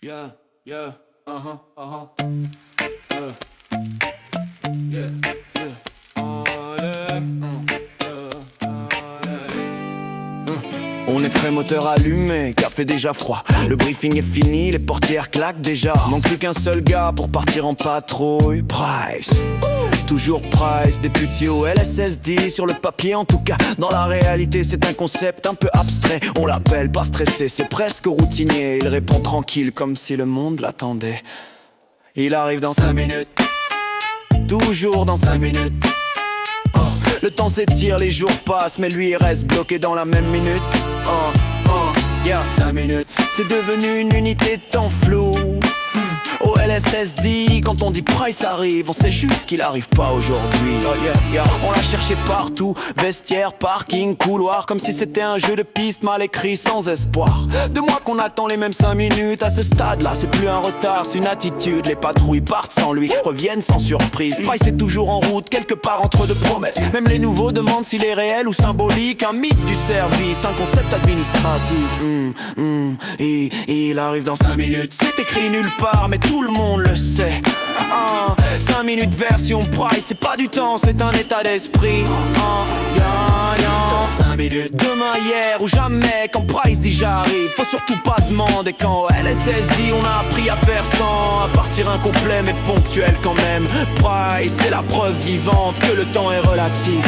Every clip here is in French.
Yeah, yeah, yeah, yeah, yeah. Allez, On est très moteur allumé, café déjà froid. Le briefing est fini, les portières claquent déjà. Manque plus qu'un seul gars pour partir en patrouille. Price, toujours Price, député au LSSD. Sur le papier en tout cas, dans la réalité c'est un concept un peu abstrait. On l'appelle pas stressé, c'est presque routinier. Il répond tranquille comme si le monde l'attendait. Il arrive dans 5 minutes, toujours dans 5 minutes. Le temps s'étire, les jours passent, mais lui il reste bloqué dans la même minute. Yeah, 5 minutes. C'est devenu une unité de temps flou. Au LSSD, quand on dit Price arrive, on sait juste qu'il arrive pas aujourd'hui. On l'a cherché partout, vestiaire, parking, couloir, comme si c'était un jeu de piste mal écrit sans espoir. 2 mois qu'on attend les mêmes 5 minutes. À ce stade-là, c'est plus un retard, c'est une attitude. Les patrouilles partent sans lui, reviennent sans surprise. Price est toujours en route, quelque part entre 2 promesses. Même les nouveaux demandent s'il est réel ou symbolique. Un mythe du service, un concept administratif. Et il arrive dans 5 minutes. C'est écrit nulle part, mais tout le monde le sait. 5 minutes version Price, c'est pas du temps, c'est un état d'esprit. 5 minutes, demain, hier ou jamais. Quand Price dit j'arrive, faut surtout pas demander. Quand au LSSD on a appris à faire sans, à partir incomplet mais ponctuel quand même. Price, c'est la preuve vivante que le temps est relatif,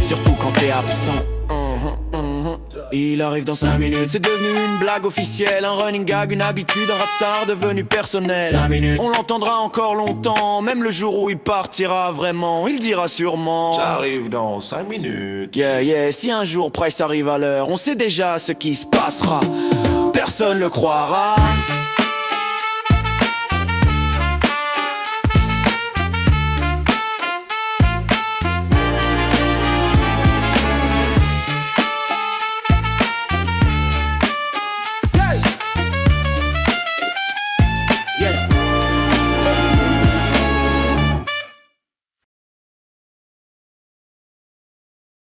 surtout quand t'es absent. Il arrive dans 5 minutes. C'est devenu une blague officielle, un running gag, une habitude, un retard devenu personnel. 5 minutes, on l'entendra encore longtemps. Même le jour où il partira vraiment, il dira sûrement J'arrive dans 5 minutes. Yeah, si un jour Price arrive à l'heure, on sait déjà ce qui se passera. Personne le croira.